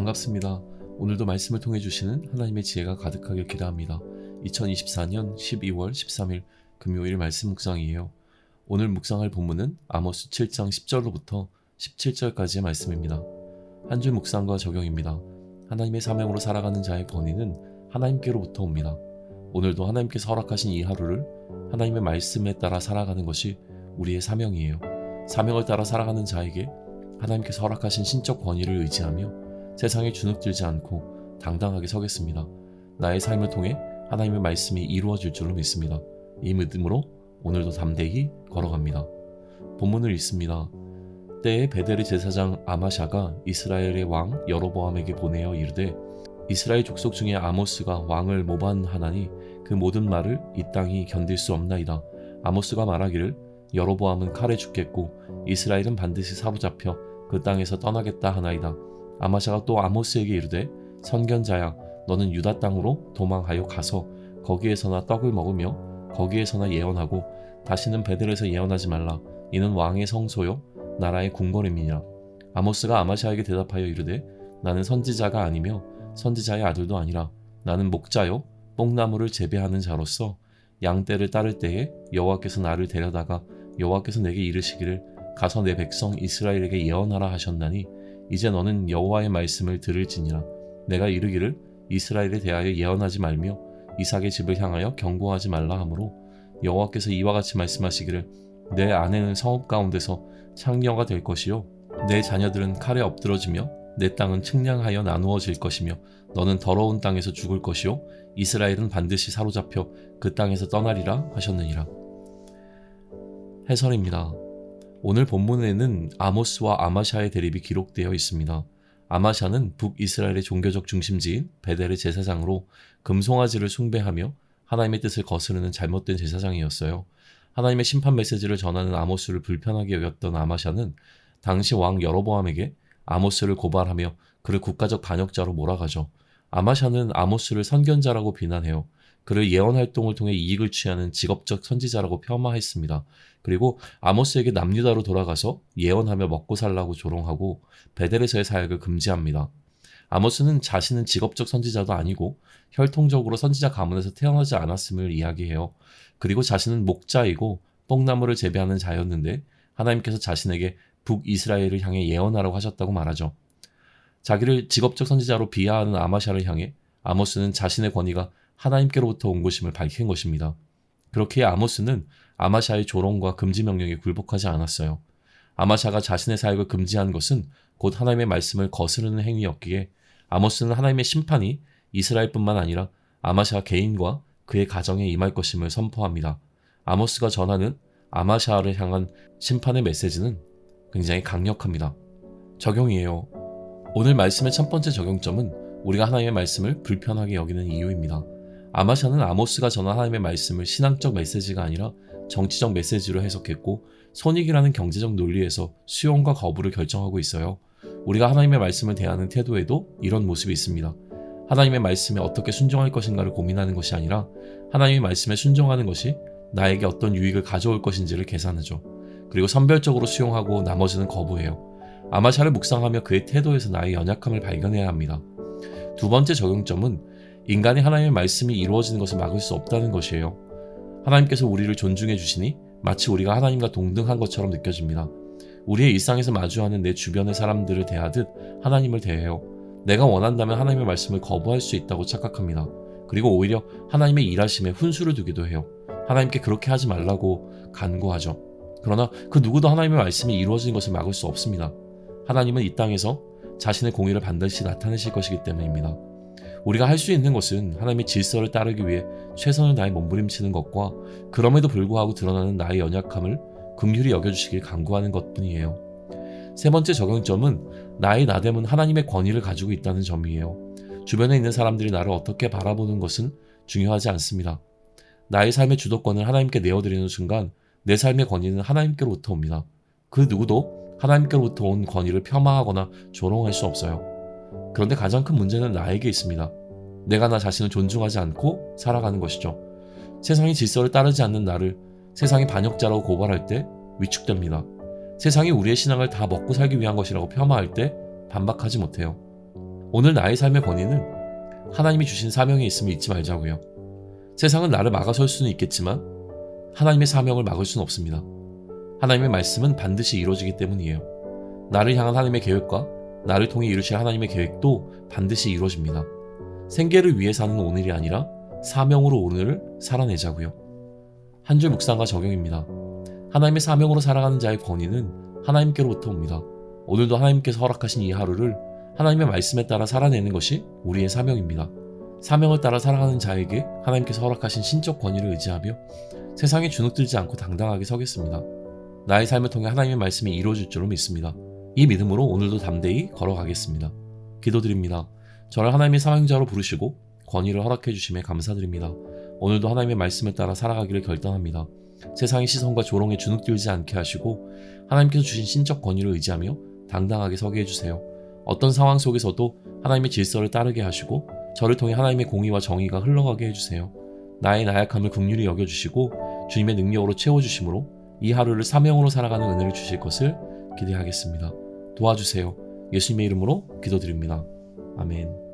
반갑습니다. 오늘도 말씀을 통해 주시는 하나님의 지혜가 가득하길 기대합니다. 2024년 12월 13일 금요일 말씀 묵상이에요. 오늘 묵상할 본문은 아모스 7장 10절로부터 17절까지의 말씀입니다. 한 줄 묵상과 적용입니다. 하나님의 사명으로 살아가는 자의 권위는 하나님께로부터 옵니다. 오늘도 하나님께서 허락하신 이 하루를 하나님의 말씀에 따라 살아가는 것이 우리의 사명이에요. 사명을 따라 살아가는 자에게 하나님께서 허락하신 신적 권위를 의지하며 세상에 주눅들지 않고 당당하게 서겠습니다. 나의 삶을 통해 하나님의 말씀이 이루어질 줄로 믿습니다. 이 믿음으로 오늘도 담대히 걸어갑니다. 본문을 읽습니다. 때에 베델의 제사장 아마샤가 이스라엘의 왕 여로보암에게 보내어 이르되 이스라엘 족속 중에 아모스가 왕을 모반하나니 그 모든 말을 이 땅이 견딜 수 없나이다. 아모스가 말하기를 여로보암은 칼에 죽겠고 이스라엘은 반드시 사로잡혀 그 땅에서 떠나겠다 하나이다. 아마샤가 또 아모스에게 이르되 선견자야 너는 유다 땅으로 도망하여 가서 거기에서나 떡을 먹으며 거기에서나 예언하고 다시는 베델에서 예언하지 말라. 이는 왕의 성소요 나라의 궁궐임이니라. 아모스가 아마샤에게 대답하여 이르되 나는 선지자가 아니며 선지자의 아들도 아니라 나는 목자요 뽕나무를 재배하는 자로서 양떼를 따를 때에 여호와께서 나를 데려다가 여호와께서 내게 이르시기를 가서 내 백성 이스라엘에게 예언하라 하셨나니 이제 너는 여호와의 말씀을 들을지니라. 내가 이르기를 이스라엘에 대하여 예언하지 말며 이삭의 집을 향하여 경고하지 말라 하므로 여호와께서 이와 같이 말씀하시기를 내 아내는 성읍 가운데서 창녀가 될 것이요 내 자녀들은 칼에 엎드러지며 내 땅은 측량하여 나누어질 것이며 너는 더러운 땅에서 죽을 것이요 이스라엘은 반드시 사로잡혀 그 땅에서 떠나리라 하셨느니라. 해설입니다. 오늘 본문에는 아모스와 아마샤의 대립이 기록되어 있습니다. 아마샤는 북이스라엘의 종교적 중심지인 베델의 제사장으로 금송아지를 숭배하며 하나님의 뜻을 거스르는 잘못된 제사장이었어요. 하나님의 심판 메시지를 전하는 아모스를 불편하게 여겼던 아마샤는 당시 왕 여로보암에게 아모스를 고발하며 그를 국가적 반역자로 몰아가죠. 아마샤는 아모스를 선견자라고 비난해요. 그를 예언 활동을 통해 이익을 취하는 직업적 선지자라고 폄하했습니다. 그리고 아모스에게 남유다로 돌아가서 예언하며 먹고 살라고 조롱하고 베델에서의 사역을 금지합니다. 아모스는 자신은 직업적 선지자도 아니고 혈통적으로 선지자 가문에서 태어나지 않았음을 이야기해요. 그리고 자신은 목자이고 뽕나무를 재배하는 자였는데 하나님께서 자신에게 북이스라엘을 향해 예언하라고 하셨다고 말하죠. 자기를 직업적 선지자로 비하하는 아마샤를 향해 아모스는 자신의 권위가 하나님께로부터 온 것임을 밝힌 것입니다. 그렇기에 아모스는 아마샤의 조롱과 금지 명령에 굴복하지 않았어요. 아마샤가 자신의 사역을 금지한 것은 곧 하나님의 말씀을 거스르는 행위였기에 아모스는 하나님의 심판이 이스라엘뿐만 아니라 아마샤 개인과 그의 가정에 임할 것임을 선포합니다. 아모스가 전하는 아마샤를 향한 심판의 메시지는 굉장히 강력합니다. 적용이에요. 오늘 말씀의 첫 번째 적용점은 우리가 하나님의 말씀을 불편하게 여기는 이유입니다. 아마샤는 아모스가 전한 하나님의 말씀을 신앙적 메시지가 아니라 정치적 메시지로 해석했고 손익이라는 경제적 논리에서 수용과 거부를 결정하고 있어요. 우리가 하나님의 말씀을 대하는 태도에도 이런 모습이 있습니다. 하나님의 말씀에 어떻게 순종할 것인가를 고민하는 것이 아니라 하나님의 말씀에 순종하는 것이 나에게 어떤 유익을 가져올 것인지를 계산하죠. 그리고 선별적으로 수용하고 나머지는 거부해요. 아마샤를 묵상하며 그의 태도에서 나의 연약함을 발견해야 합니다. 두 번째 적용점은 인간이 하나님의 말씀이 이루어지는 것을 막을 수 없다는 것이에요. 하나님께서 우리를 존중해 주시니 마치 우리가 하나님과 동등한 것처럼 느껴집니다. 우리의 일상에서 마주하는 내 주변의 사람들을 대하듯 하나님을 대해요. 내가 원한다면 하나님의 말씀을 거부할 수 있다고 착각합니다. 그리고 오히려 하나님의 일하심에 훈수를 두기도 해요. 하나님께 그렇게 하지 말라고 간구하죠. 그러나 그 누구도 하나님의 말씀이 이루어지는 것을 막을 수 없습니다. 하나님은 이 땅에서 자신의 공의를 반드시 나타내실 것이기 때문입니다. 우리가 할 수 있는 것은 하나님의 질서를 따르기 위해 최선을 다해 몸부림치는 것과 그럼에도 불구하고 드러나는 나의 연약함을 긍휼히 여겨주시길 간구하는 것뿐이에요. 세 번째 적용점은 나의 나됨은 하나님의 권위를 가지고 있다는 점이에요. 주변에 있는 사람들이 나를 어떻게 바라보는 것은 중요하지 않습니다. 나의 삶의 주도권을 하나님께 내어드리는 순간 내 삶의 권위는 하나님께로부터 옵니다. 그 누구도 하나님께로부터 온 권위를 폄하하거나 조롱할 수 없어요. 그런데 가장 큰 문제는 나에게 있습니다. 내가 나 자신을 존중하지 않고 살아가는 것이죠. 세상의 질서를 따르지 않는 나를 세상의 반역자라고 고발할 때 위축됩니다. 세상이 우리의 신앙을 다 먹고 살기 위한 것이라고 폄하할 때 반박하지 못해요. 오늘 나의 삶의 권위는 하나님이 주신 사명에 있음을 잊지 말자고요. 세상은 나를 막아설 수는 있겠지만 하나님의 사명을 막을 수는 없습니다. 하나님의 말씀은 반드시 이루어지기 때문이에요. 나를 향한 하나님의 계획과 나를 통해 이루실 하나님의 계획도 반드시 이루어집니다. 생계를 위해 사는 오늘이 아니라 사명으로 오늘을 살아내자고요. 한 줄 묵상과 적용입니다. 하나님의 사명으로 살아가는 자의 권위는 하나님께로부터 옵니다. 오늘도 하나님께서 허락하신 이 하루를 하나님의 말씀에 따라 살아내는 것이 우리의 사명입니다. 사명을 따라 살아가는 자에게 하나님께서 허락하신 신적 권위를 의지하며 세상에 주눅들지 않고 당당하게 서겠습니다. 나의 삶을 통해 하나님의 말씀이 이루어질 줄로 믿습니다. 이 믿음으로 오늘도 담대히 걸어가겠습니다. 기도드립니다. 저를 하나님의 사명자로 부르시고 권위를 허락해 주심에 감사드립니다. 오늘도 하나님의 말씀을 따라 살아가기를 결단합니다. 세상의 시선과 조롱에 주눅들지 않게 하시고 하나님께서 주신 신적 권위를 의지하며 당당하게 서게 해주세요. 어떤 상황 속에서도 하나님의 질서를 따르게 하시고 저를 통해 하나님의 공의와 정의가 흘러가게 해주세요. 나의 나약함을 긍휼히 여겨주시고 주님의 능력으로 채워주심으로 이 하루를 사명으로 살아가는 은혜를 주실 것을 기대하겠습니다. 도와주세요. 예수님의 이름으로 기도드립니다. 아멘.